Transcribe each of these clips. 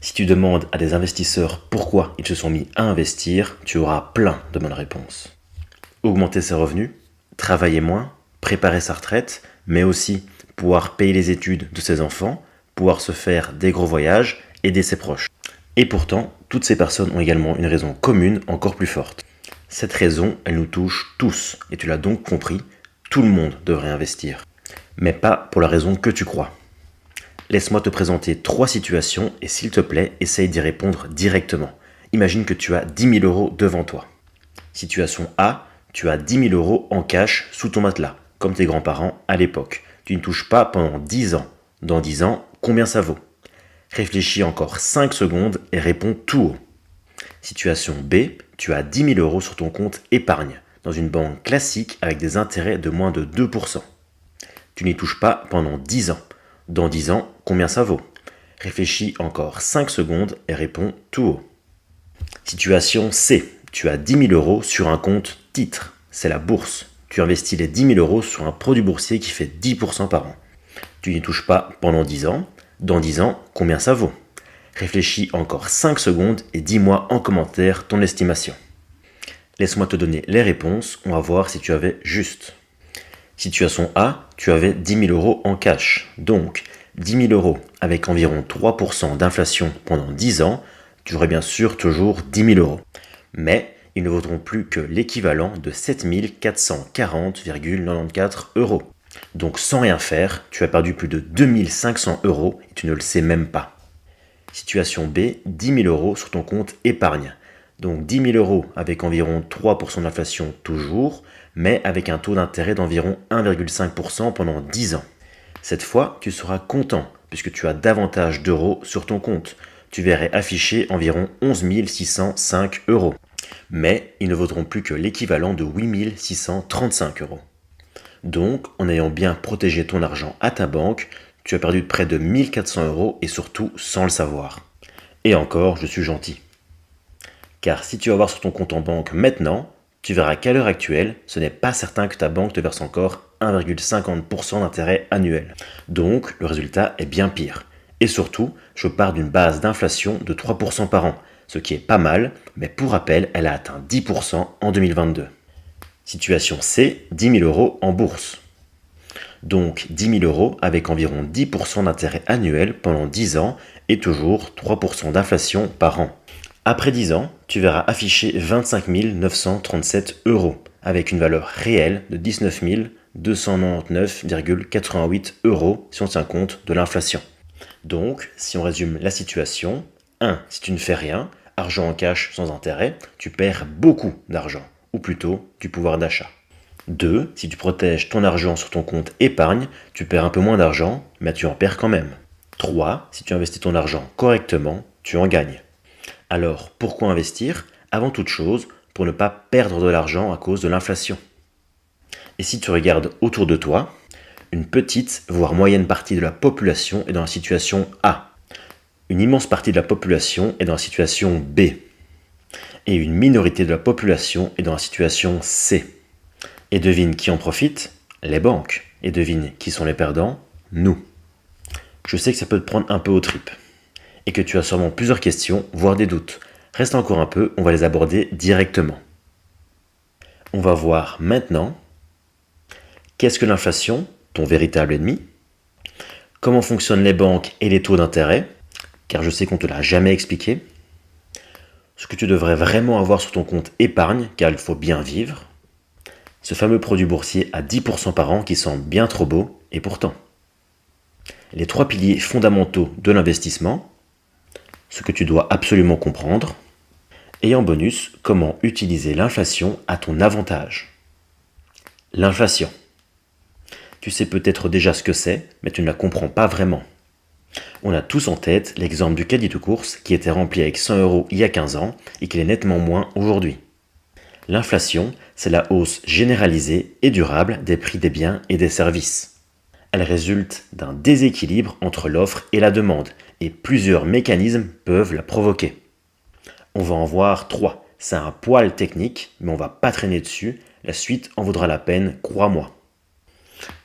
Si tu demandes à des investisseurs pourquoi ils se sont mis à investir, tu auras plein de bonnes réponses. Augmenter ses revenus, travailler moins, préparer sa retraite, mais aussi pouvoir payer les études de ses enfants, pouvoir se faire des gros voyages, aider ses proches. Et pourtant, toutes ces personnes ont également une raison commune encore plus forte. Cette raison, elle nous touche tous, et tu l'as donc compris, tout le monde devrait investir. Mais pas pour la raison que tu crois. Laisse-moi te présenter 3 situations et s'il te plaît, essaye d'y répondre directement. Imagine que tu as 10 000 euros devant toi. Situation A, tu as 10 000 euros en cash sous ton matelas, comme tes grands-parents à l'époque. Tu ne touches pas pendant 10 ans. Dans 10 ans, combien ça vaut? Réfléchis encore 5 secondes et réponds tout haut. Situation B, tu as 10 000 euros sur ton compte épargne, dans une banque classique avec des intérêts de moins de 2%. Tu n'y touches pas pendant 10 ans. Dans 10 ans, combien ça vaut? Réfléchis encore 5 secondes et réponds tout haut. Situation C, tu as 10 000 euros sur un compte titre, c'est la bourse. Tu investis les 10 000 euros sur un produit boursier qui fait 10% par an. Tu n'y touches pas pendant 10 ans. Dans 10 ans, combien ça vaut? Réfléchis encore 5 secondes et dis-moi en commentaire ton estimation. Laisse-moi te donner les réponses, on va voir si tu avais juste. Situation A, tu avais 10 000 euros en cash. Donc, 10 000 euros avec environ 3% d'inflation pendant 10 ans, tu aurais bien sûr toujours 10 000 euros. Mais ils ne vaudront plus que l'équivalent de 7 440,94 euros. Donc sans rien faire, tu as perdu plus de 2 500 euros et tu ne le sais même pas. Situation B, 10 000 euros sur ton compte épargne. Donc 10 000 euros avec environ 3% d'inflation toujours, mais avec un taux d'intérêt d'environ 1,5% pendant 10 ans. Cette fois, tu seras content puisque tu as davantage d'euros sur ton compte. Tu verrais afficher environ 11 605 euros. Mais ils ne vaudront plus que l'équivalent de 8 635 euros. Donc, en ayant bien protégé ton argent à ta banque, tu as perdu près de 1 400 euros et surtout sans le savoir. Et encore, je suis gentil. Car si tu vas voir sur ton compte en banque maintenant, tu verras qu'à l'heure actuelle, ce n'est pas certain que ta banque te verse encore 1,50% d'intérêt annuel. Donc, le résultat est bien pire. Et surtout, je pars d'une base d'inflation de 3% par an, ce qui est pas mal, mais pour rappel, elle a atteint 10% en 2022. Situation C, 10 000 euros en bourse. Donc 10 000 euros avec environ 10% d'intérêt annuel pendant 10 ans et toujours 3% d'inflation par an. Après 10 ans, tu verras afficher 25 937 euros avec une valeur réelle de 19 299,88 euros si on tient compte de l'inflation. Donc, si on résume la situation, 1. Si tu ne fais rien, argent en cash sans intérêt, tu perds beaucoup d'argent, ou plutôt du pouvoir d'achat. 2. Si tu protèges ton argent sur ton compte épargne, tu perds un peu moins d'argent, mais tu en perds quand même. 3. Si tu investis ton argent correctement, tu en gagnes. Alors, pourquoi investir? Avant toute chose, pour ne pas perdre de l'argent à cause de l'inflation. Et si tu regardes autour de toi, une petite, voire moyenne partie de la population est dans la situation A. Une immense partie de la population est dans la situation B. Et une minorité de la population est dans la situation C. Et devine qui en profite? Les banques. Et devine qui sont les perdants? Nous. Je sais que ça peut te prendre un peu aux tripes. Et que tu as sûrement plusieurs questions, voire des doutes. Reste encore un peu, on va les aborder directement. On va voir maintenant qu'est-ce que l'inflation, ton véritable ennemi? Comment fonctionnent les banques et les taux d'intérêt? Car je sais qu'on ne te l'a jamais expliqué. Ce que tu devrais vraiment avoir sur ton compte épargne, car il faut bien vivre. Ce fameux produit boursier à 10% par an qui semble bien trop beau, et pourtant. Les 3 piliers fondamentaux de l'investissement, ce que tu dois absolument comprendre, et en bonus, comment utiliser l'inflation à ton avantage. L'inflation. Tu sais peut-être déjà ce que c'est, mais tu ne la comprends pas vraiment. On a tous en tête l'exemple du caddie de course qui était rempli avec 100 euros il y a 15 ans et qu'il est nettement moins aujourd'hui. L'inflation, c'est la hausse généralisée et durable des prix des biens et des services. Elle résulte d'un déséquilibre entre l'offre et la demande, et plusieurs mécanismes peuvent la provoquer. On va en voir 3. C'est un poil technique, mais on va pas traîner dessus, la suite en vaudra la peine, crois-moi.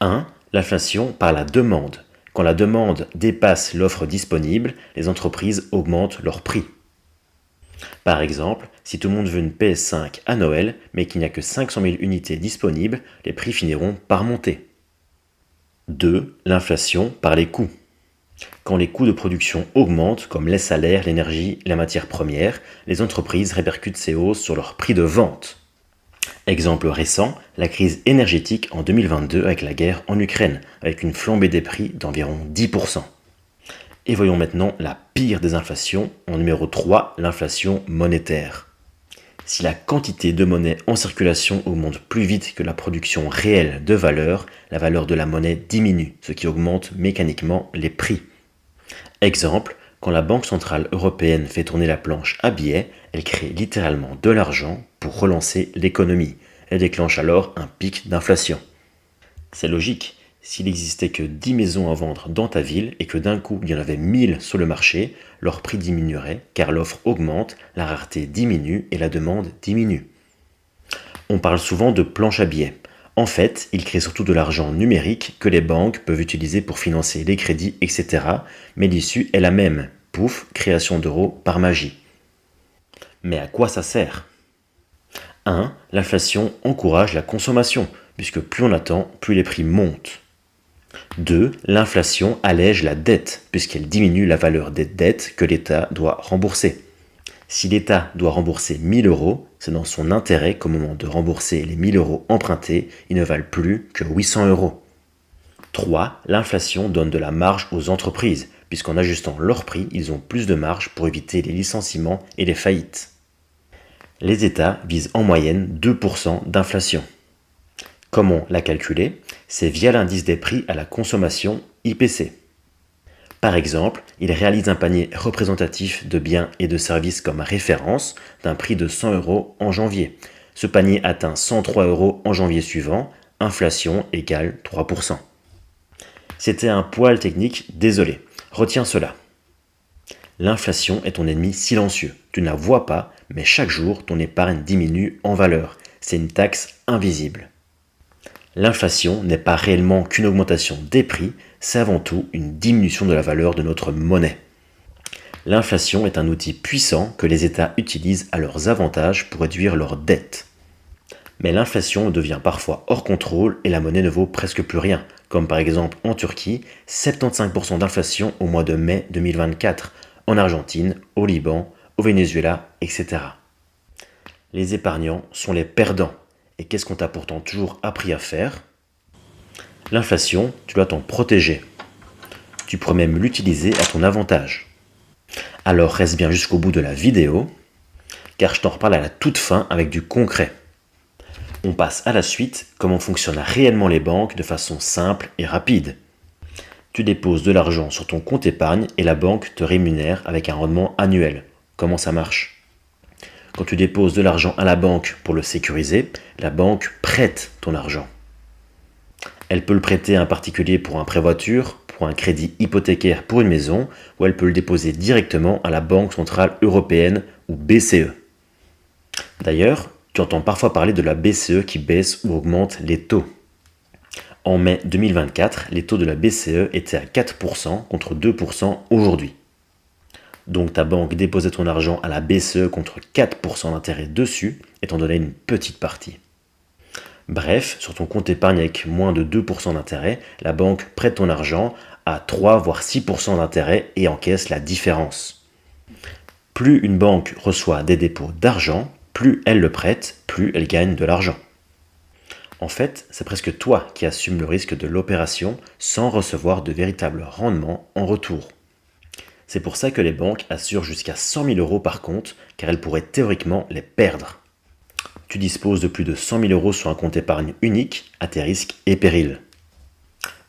1. L'inflation par la demande. Quand la demande dépasse l'offre disponible, les entreprises augmentent leur prix. Par exemple, si tout le monde veut une PS5 à Noël, mais qu'il n'y a que 500 000 unités disponibles, les prix finiront par monter. 2. L'inflation par les coûts. Quand les coûts de production augmentent, comme les salaires, l'énergie, la matière première, les entreprises répercutent ces hausses sur leur prix de vente. Exemple récent, la crise énergétique en 2022 avec la guerre en Ukraine, avec une flambée des prix d'environ 10%. Et voyons maintenant la pire des inflations, en numéro 3, l'inflation monétaire. Si la quantité de monnaie en circulation augmente plus vite que la production réelle de valeur, la valeur de la monnaie diminue, ce qui augmente mécaniquement les prix. Exemple, quand la Banque Centrale Européenne fait tourner la planche à billets, elle crée littéralement de l'argent pour relancer l'économie. Elle déclenche alors un pic d'inflation. C'est logique. S'il n'existait que 10 maisons à vendre dans ta ville et que d'un coup il y en avait 1000 sur le marché, leur prix diminuerait car l'offre augmente, la rareté diminue et la demande diminue. On parle souvent de planche à billets. En fait, il crée surtout de l'argent numérique que les banques peuvent utiliser pour financer les crédits, etc. Mais l'issue est la même. Pouf, création d'euros par magie. Mais à quoi ça sert ? 1. L'inflation encourage la consommation, puisque plus on attend, plus les prix montent. 2. L'inflation allège la dette, puisqu'elle diminue la valeur des dettes que l'État doit rembourser. Si l'État doit rembourser 1000 euros, c'est dans son intérêt qu'au moment de rembourser les 1000 euros empruntés, ils ne valent plus que 800 euros. 3. L'inflation donne de la marge aux entreprises, puisqu'en ajustant leur prix, ils ont plus de marge pour éviter les licenciements et les faillites. Les États visent en moyenne 2% d'inflation. Comment la calculer ? C'est via l'indice des prix à la consommation IPC. Par exemple, il réalise un panier représentatif de biens et de services comme référence d'un prix de 100 euros en janvier. Ce panier atteint 103 euros en janvier suivant, inflation égale 3%. C'était un poil technique, désolé. Retiens cela. L'inflation est ton ennemi silencieux. Tu ne la vois pas, mais chaque jour, ton épargne diminue en valeur. C'est une taxe invisible. L'inflation n'est pas réellement qu'une augmentation des prix, c'est avant tout une diminution de la valeur de notre monnaie. L'inflation est un outil puissant que les États utilisent à leurs avantages pour réduire leurs dettes. Mais l'inflation devient parfois hors contrôle et la monnaie ne vaut presque plus rien, comme par exemple en Turquie, 75% d'inflation au mois de mai 2024, en Argentine, au Liban, au Venezuela, etc. Les épargnants sont les perdants. Et qu'est-ce qu'on t'a pourtant toujours appris à faire ? L'inflation, tu dois t'en protéger. Tu pourrais même l'utiliser à ton avantage. Alors reste bien jusqu'au bout de la vidéo, car je t'en reparle à la toute fin avec du concret. On passe à la suite, comment fonctionnent réellement les banques de façon simple et rapide. Tu déposes de l'argent sur ton compte épargne et la banque te rémunère avec un rendement annuel. Comment ça marche ? Quand tu déposes de l'argent à la banque pour le sécuriser, la banque prête ton argent. Elle peut le prêter à un particulier pour un prêt voiture, pour un crédit hypothécaire pour une maison, ou elle peut le déposer directement à la Banque Centrale Européenne ou BCE. D'ailleurs, tu entends parfois parler de la BCE qui baisse ou augmente les taux. En mai 2024, les taux de la BCE étaient à 4% contre 2% aujourd'hui. Donc ta banque déposait ton argent à la BCE contre 4% d'intérêt dessus et t'en donnait une petite partie. Bref, sur ton compte épargne avec moins de 2% d'intérêt, la banque prête ton argent à 3 voire 6% d'intérêt et encaisse la différence. Plus une banque reçoit des dépôts d'argent, plus elle le prête, plus elle gagne de l'argent. En fait, c'est presque toi qui assumes le risque de l'opération sans recevoir de véritable rendement en retour. C'est pour ça que les banques assurent jusqu'à 100 000 euros par compte, car elles pourraient théoriquement les perdre. Tu disposes de plus de 100 000 euros sur un compte épargne unique à tes risques et périls.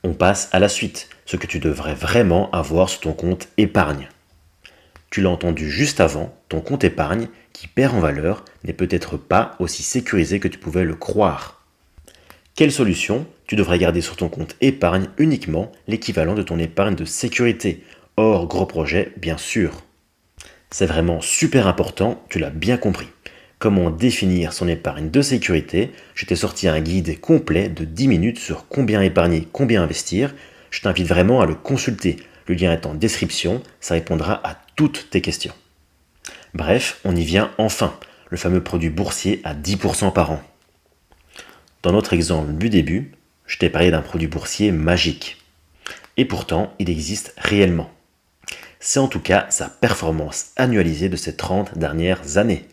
On passe à la suite, ce que tu devrais vraiment avoir sur ton compte épargne. Tu l'as entendu juste avant, ton compte épargne, qui perd en valeur, n'est peut-être pas aussi sécurisé que tu pouvais le croire. Quelle solution ? Tu devrais garder sur ton compte épargne uniquement l'équivalent de ton épargne de sécurité, hors gros projet bien sûr. C'est vraiment super important, tu l'as bien compris. Comment définir son épargne de sécurité ? Je t'ai sorti un guide complet de 10 minutes sur combien épargner, combien investir. Je t'invite vraiment à le consulter. Le lien est en description, ça répondra à toutes tes questions. Bref, on y vient enfin, le fameux produit boursier à 10% par an. Dans notre exemple du début, je t'ai parlé d'un produit boursier magique. Et pourtant, il existe réellement. C'est en tout cas sa performance annualisée de ces 30 dernières années.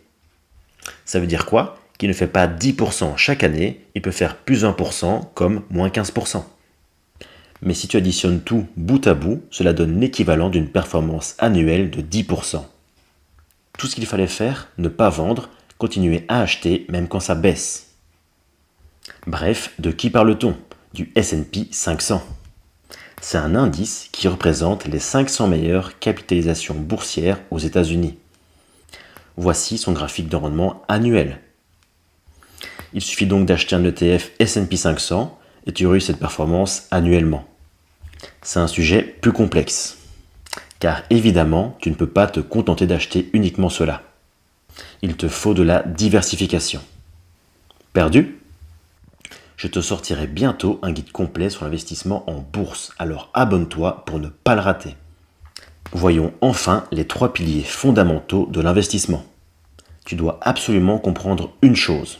Ça veut dire quoi? Qu'il ne fait pas 10% chaque année, il peut faire plus 1% comme moins 15%. Mais si tu additionnes tout bout à bout, cela donne l'équivalent d'une performance annuelle de 10%. Tout ce qu'il fallait faire, ne pas vendre, continuer à acheter même quand ça baisse. Bref, de qui parle-t-on? Du S&P 500. C'est un indice qui représente les 500 meilleures capitalisations boursières aux États-Unis. Voici son graphique de rendement annuel. Il suffit donc d'acheter un ETF S&P 500 et tu auras eu cette performance annuellement. C'est un sujet plus complexe, car évidemment, tu ne peux pas te contenter d'acheter uniquement cela. Il te faut de la diversification. Perdu? Je te sortirai bientôt un guide complet sur l'investissement en bourse, alors abonne-toi pour ne pas le rater. Voyons enfin les 3 piliers fondamentaux de l'investissement. Tu dois absolument comprendre une chose.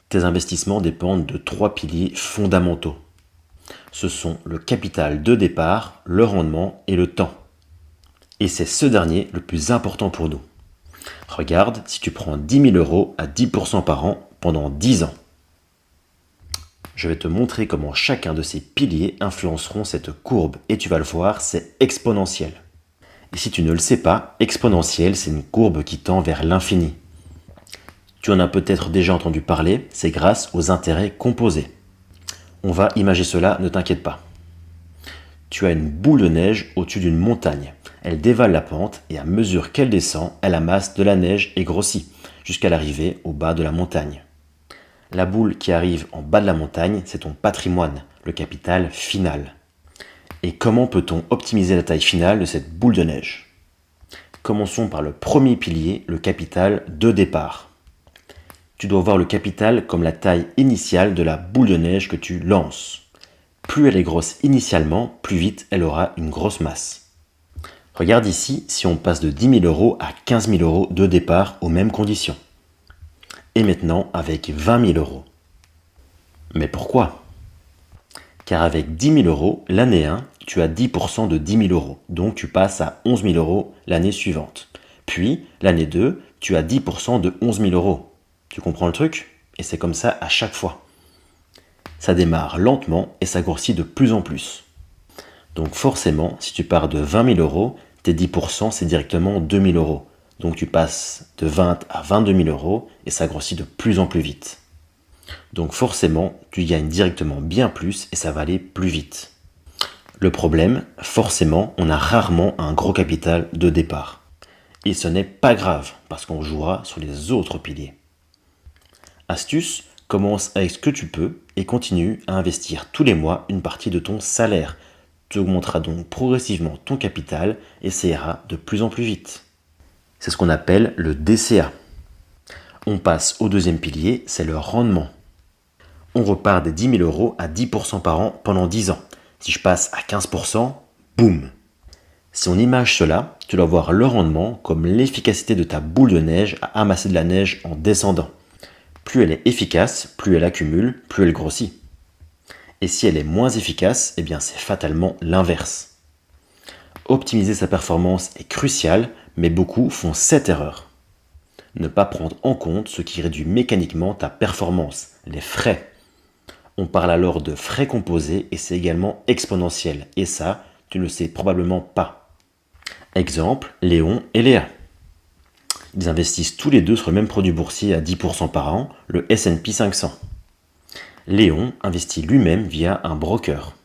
Tes investissements dépendent de 3 piliers fondamentaux. Ce sont le capital de départ, le rendement et le temps. Et c'est ce dernier le plus important pour nous. Regarde, si tu prends 10 000 € à 10% par an pendant 10 ans. Je vais te montrer comment chacun de ces piliers influenceront cette courbe et tu vas le voir, c'est exponentiel. Et si tu ne le sais pas, exponentiel, c'est une courbe qui tend vers l'infini. Tu en as peut-être déjà entendu parler, c'est grâce aux intérêts composés. On va imager cela, ne t'inquiète pas. Tu as une boule de neige au-dessus d'une montagne. Elle dévale la pente et à mesure qu'elle descend, elle amasse de la neige et grossit, jusqu'à l'arrivée au bas de la montagne. La boule qui arrive en bas de la montagne, c'est ton patrimoine, le capital final. Et comment peut-on optimiser la taille finale de cette boule de neige? Commençons par le premier pilier, le capital de départ. Tu dois voir le capital comme la taille initiale de la boule de neige que tu lances. Plus elle est grosse initialement, plus vite elle aura une grosse masse. Regarde ici si on passe de 10 000 € à 15 000 € de départ aux mêmes conditions. Et maintenant avec 20 000 €. Mais pourquoi? Car avec 10 000 € l'année 1, tu as 10% de 10 000 €, donc tu passes à 11 000 € l'année suivante. Puis, l'année 2, tu as 10% de 11 000 €. Tu comprends le truc? Et c'est comme ça à chaque fois. Ça démarre lentement et ça grossit de plus en plus. Donc forcément, si tu pars de 20 000 €, tes 10% c'est directement 2 000 €. Donc tu passes de 20 à 22 000 € et ça grossit de plus en plus vite. Donc forcément, tu gagnes directement bien plus et ça va aller plus vite. Le problème, forcément, on a rarement un gros capital de départ. Et ce n'est pas grave parce qu'on jouera sur les autres piliers. Astuce, commence avec ce que tu peux et continue à investir tous les mois une partie de ton salaire. Tu augmenteras donc progressivement ton capital et ça ira de plus en plus vite. C'est ce qu'on appelle le DCA. On passe au deuxième pilier, c'est le rendement. On repart des 10 000 € à 10% par an pendant 10 ans. Si je passe à 15%, boum! Si on image cela, tu dois voir le rendement comme l'efficacité de ta boule de neige à amasser de la neige en descendant. Plus elle est efficace, plus elle accumule, plus elle grossit. Et si elle est moins efficace, eh bien c'est fatalement l'inverse. Optimiser sa performance est crucial, mais beaucoup font cette erreur. Ne pas prendre en compte ce qui réduit mécaniquement ta performance, les frais. On parle alors de frais composés et c'est également exponentiel. Et ça, tu ne le sais probablement pas. Exemple, Léon et Léa. Ils investissent tous les deux sur le même produit boursier à 10% par an, le S&P 500. Léon investit lui-même via un broker.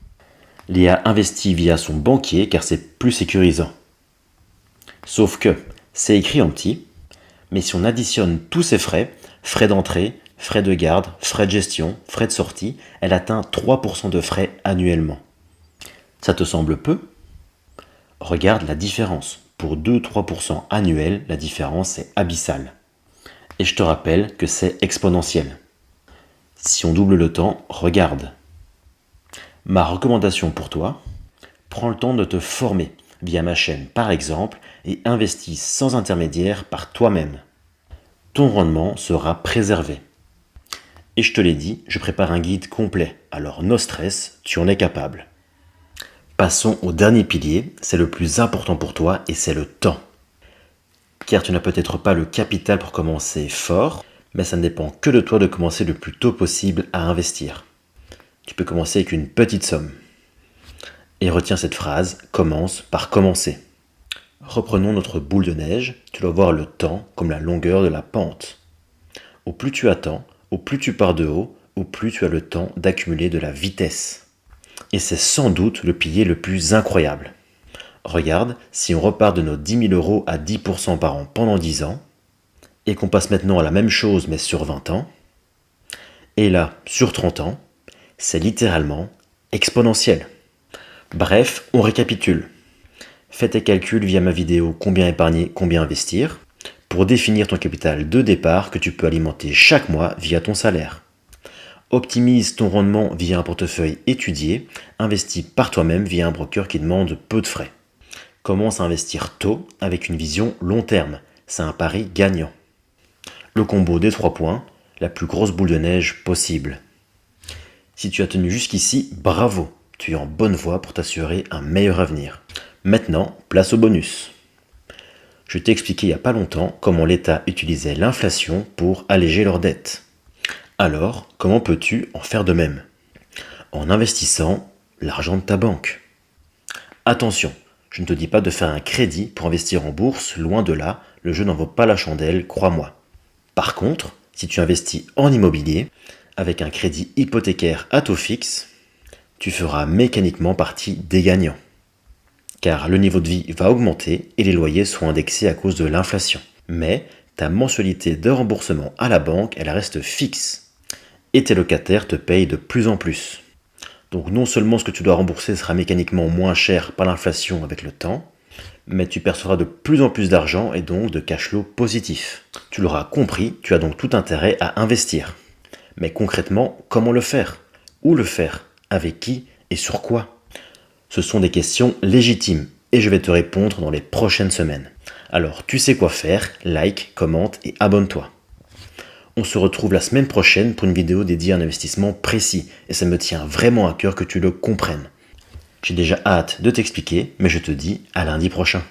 Léa investit via son banquier car c'est plus sécurisant. Sauf que, c'est écrit en petit, mais si on additionne tous ces frais, frais d'entrée, frais de garde, frais de gestion, frais de sortie, elle atteint 3% de frais annuellement. Ça te semble peu? Regarde la différence. Pour 2-3% annuels, la différence est abyssale. Et je te rappelle que c'est exponentiel. Si on double le temps, regarde. Ma recommandation pour toi, prends le temps de te former via ma chaîne par exemple et investis sans intermédiaire par toi-même. Ton rendement sera préservé. Et je te l'ai dit, je prépare un guide complet, alors no stress, tu en es capable. Passons au dernier pilier, c'est le plus important pour toi et c'est le temps. Car tu n'as peut-être pas le capital pour commencer fort, mais ça ne dépend que de toi de commencer le plus tôt possible à investir. Tu peux commencer avec une petite somme. Et retiens cette phrase, commence par commencer. Reprenons notre boule de neige, tu dois voir le temps comme la longueur de la pente. Au plus tu attends, au plus tu pars de haut, au plus tu as le temps d'accumuler de la vitesse. Et c'est sans doute le pilier le plus incroyable. Regarde, si on repart de nos 10 000 euros à 10% par an pendant 10 ans, et qu'on passe maintenant à la même chose mais sur 20 ans, et là, sur 30 ans, c'est littéralement exponentiel. Bref, on récapitule. Fais tes calculs via ma vidéo Combien épargner, combien investir pour définir ton capital de départ que tu peux alimenter chaque mois via ton salaire. Optimise ton rendement via un portefeuille étudié, investis par toi-même via un broker qui demande peu de frais. Commence à investir tôt avec une vision long terme, c'est un pari gagnant. Le combo des 3 points, la plus grosse boule de neige possible. Si tu as tenu jusqu'ici, bravo, tu es en bonne voie pour t'assurer un meilleur avenir. Maintenant, place au bonus. Je t'ai expliqué il n'y a pas longtemps comment l'État utilisait l'inflation pour alléger leurs dettes. Alors, comment peux-tu en faire de même? En investissant l'argent de ta banque. Attention, je ne te dis pas de faire un crédit pour investir en bourse, loin de là, le jeu n'en vaut pas la chandelle, crois-moi. Par contre, si tu investis en immobilier, avec un crédit hypothécaire à taux fixe, tu feras mécaniquement partie des gagnants. Car le niveau de vie va augmenter et les loyers seront indexés à cause de l'inflation. Mais ta mensualité de remboursement à la banque, elle reste fixe. Et tes locataires te payent de plus en plus. Donc non seulement ce que tu dois rembourser sera mécaniquement moins cher par l'inflation avec le temps, mais tu percevras de plus en plus d'argent et donc de cash flow positif. Tu l'auras compris, tu as donc tout intérêt à investir. Mais concrètement, comment le faire? Où le faire? Avec qui? Et sur quoi? Ce sont des questions légitimes et je vais te répondre dans les prochaines semaines. Alors tu sais quoi faire, like, commente et abonne-toi. On se retrouve la semaine prochaine pour une vidéo dédiée à un investissement précis et ça me tient vraiment à cœur que tu le comprennes. J'ai déjà hâte de t'expliquer, mais je te dis à lundi prochain.